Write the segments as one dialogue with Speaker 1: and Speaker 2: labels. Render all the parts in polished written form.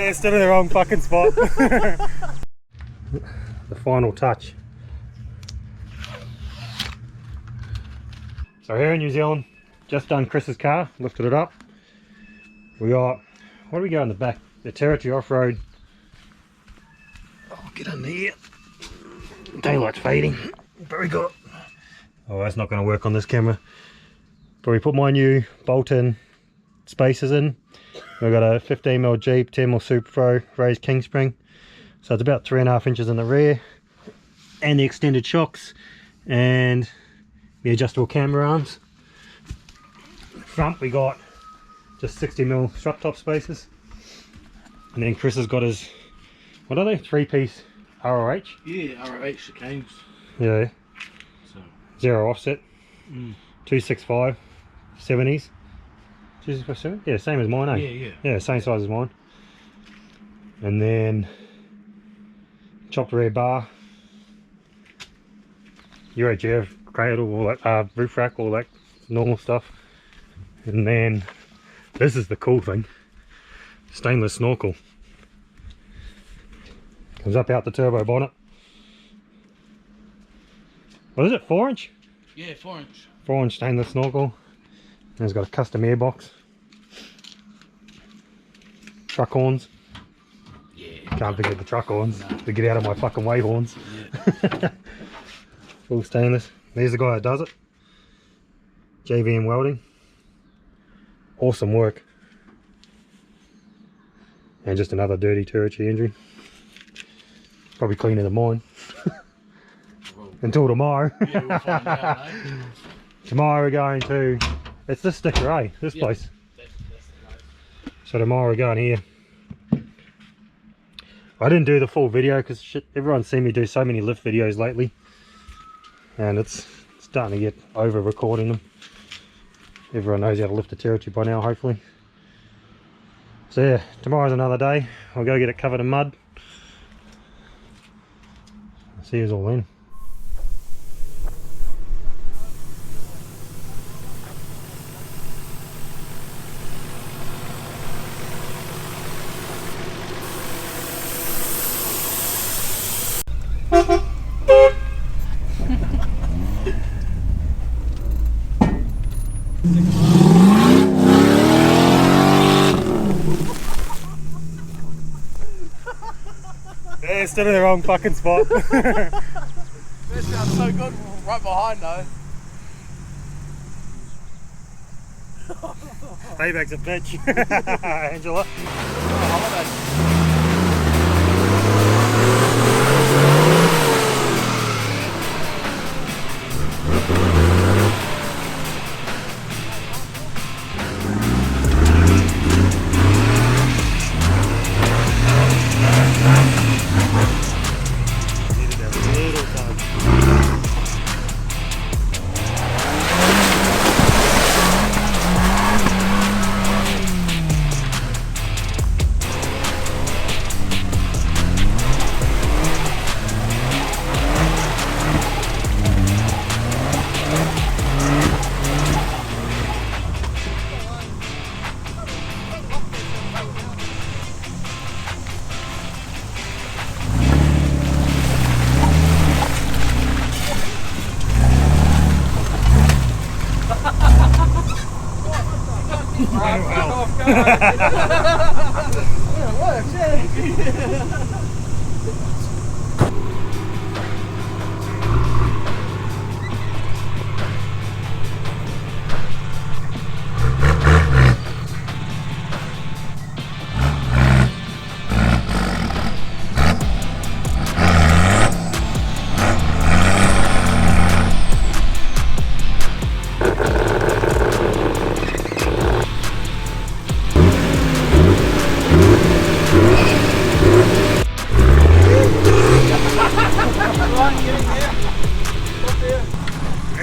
Speaker 1: They stood in the wrong fucking spot. The final touch. So here in New Zealand, just done Chris's car, lifted it up. We got, what do we got in the back? The TerritoryOffroad. Oh, get in there. Daylight's fading. But we got, oh, that's not going to work on this camera. But we put my new bolt-in spacers in. We've got a 15mm Jeep, 10mm Super Pro raised king spring. So it's about 3.5 inches in the rear. And the extended shocks. And the adjustable camera arms. Front we got just 60mm strut top spacers. And then Chris has got his, what are they? 3-piece ROH?
Speaker 2: Yeah, ROH chicanes.
Speaker 1: Yeah.
Speaker 2: So.
Speaker 1: Zero offset. 265 70s. 265 yeah, same as mine, eh?
Speaker 2: Yeah.
Speaker 1: Yeah, same size as mine. And then chopped rear bar, UHF cradle, all that, roof rack, all that normal stuff. And then this is the cool thing, stainless snorkel. Comes up out the turbo bonnet. What is it, 4-inch?
Speaker 2: Yeah, 4-inch.
Speaker 1: 4-inch stainless snorkel. And it's got a custom airbox. Truck horns.
Speaker 2: Yeah.
Speaker 1: Can't forget the truck horns. No. To get out of my fucking wave horns.
Speaker 2: Yeah.
Speaker 1: Full stainless. There's the guy that does it. JVM welding. Awesome work. And just another dirty Territory engine. Probably cleaner than mine.
Speaker 2: Well,
Speaker 1: until tomorrow.
Speaker 2: Yeah, we'll find out, eh?
Speaker 1: Tomorrow we're going to, it's this sticker, eh? This place.
Speaker 2: That's the place.
Speaker 1: So tomorrow we're going here. I didn't do the full video because shit, everyone's seen me do so many lift videos lately. And it's starting to get over recording them. Everyone knows how to lift a Territory by now, hopefully. So yeah, tomorrow's another day. I'll go get it covered in mud. See you all then. Yeah, stood in the wrong fucking spot.
Speaker 2: That sounds so good right behind though.
Speaker 1: Payback's a bitch. Angela.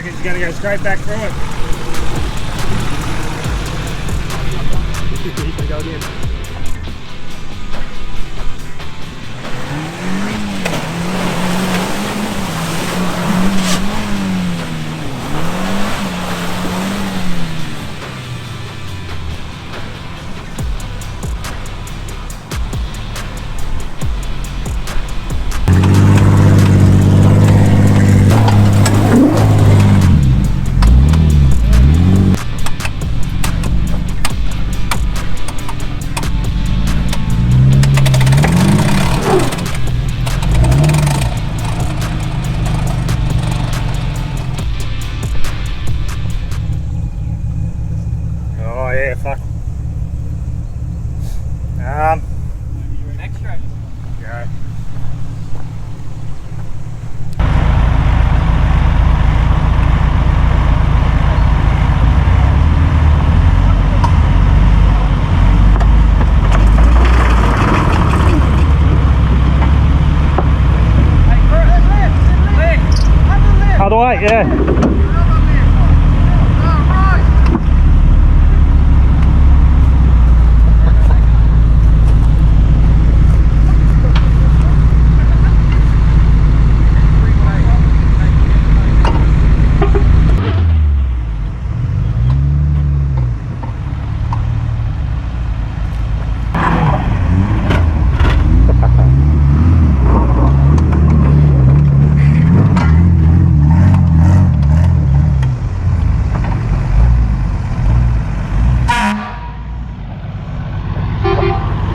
Speaker 1: He's gonna go straight back through it. He's gonna go again.
Speaker 2: Next track.
Speaker 1: Yeah. Other way, yeah.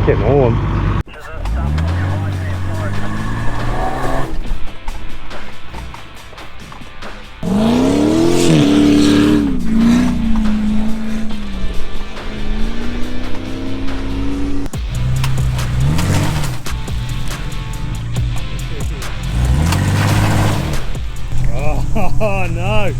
Speaker 1: Getting warm. Oh no!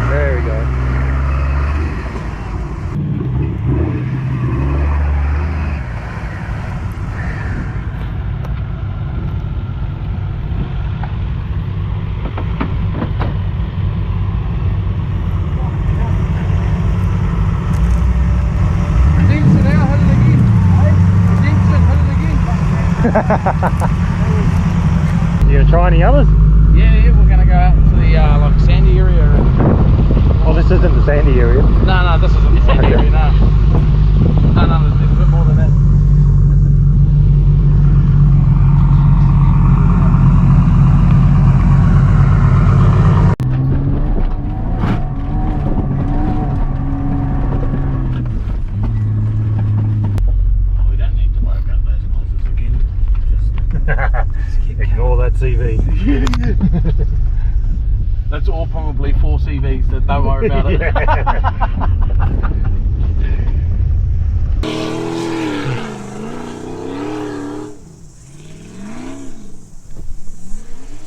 Speaker 1: There we go. You gonna try any others?
Speaker 2: Yeah, we're gonna go out into the like sandy area.
Speaker 1: Oh, this isn't the sandy area.
Speaker 2: No, this isn't the sandy area. No, there's a bit more than that. We don't need to worry about those noises again.
Speaker 1: Ignore that CV.
Speaker 2: That's all probably 4 CVs, that don't worry about it.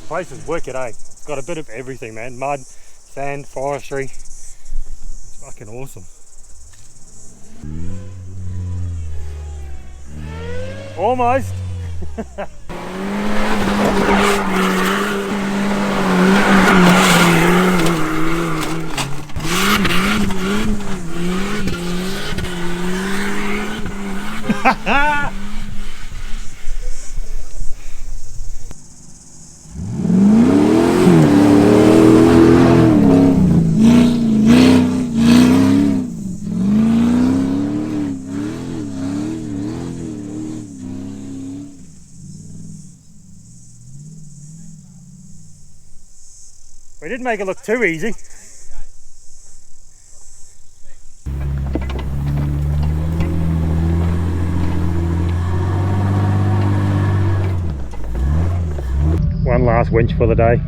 Speaker 1: Place is wicked, eh? It's got a bit of everything, man. Mud, sand, forestry. It's fucking awesome. Almost. We didn't make it look too easy. One last winch for the day.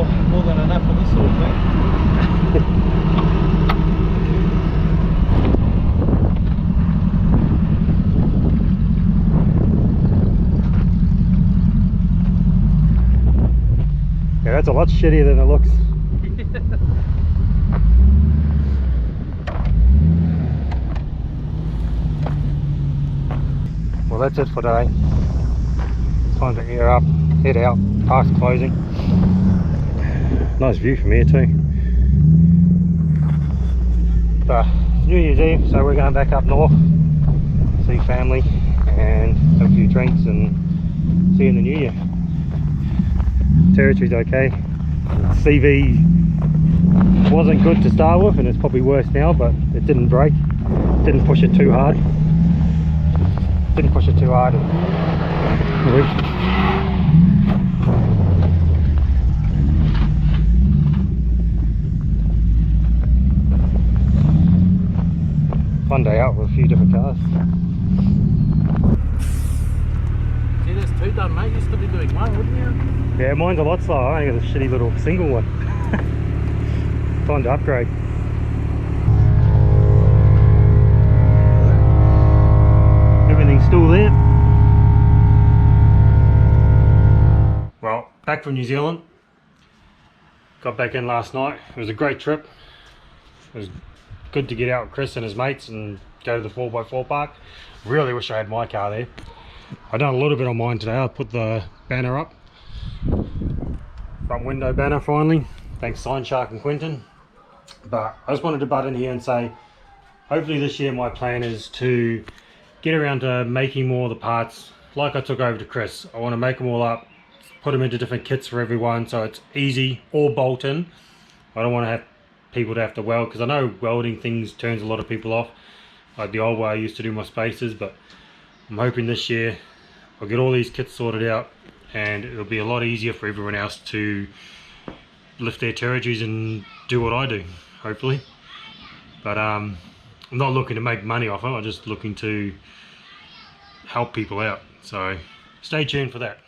Speaker 2: more than enough for this sort of thing.
Speaker 1: Yeah, that's a lot shittier than it looks. Well, that's it for today. Time to air up, head out, park's closing. Nice view from here too. But New Year's Eve, so we're going back up north, see family and have a few drinks and see you in the new year. Territory's okay. CV wasn't good to start with and it's probably worse now, but it didn't break. Didn't push it too hard. Fun day out with a few different cars.
Speaker 2: See, there's two done, mate. You still be doing one, wouldn't you?
Speaker 1: Yeah, mine's a lot slower. I only got a shitty little single one. Time to upgrade. Everything's still there. Well, back from New Zealand. Got back in last night. It was a great trip. It was good to get out with Chris and his mates and go to the 4x4 park. Really wish I had my car there. I've done a little bit on mine today. I put the banner up. Front window banner finally. Thanks Sign Shark and Quentin. But I just wanted to butt in here and say, hopefully this year my plan is to get around to making more of the parts like I took over to Chris. I want to make them all up, put them into different kits for everyone so it's easy, or bolt in. I don't want to have people to have to weld, because I know welding things turns a lot of people off, like the old way I used to do my spacers. But I'm hoping this year I'll get all these kits sorted out and it'll be a lot easier for everyone else to lift their territories and do what I do, hopefully. But I'm not looking to make money off it, I'm just looking to help people out, so stay tuned for that.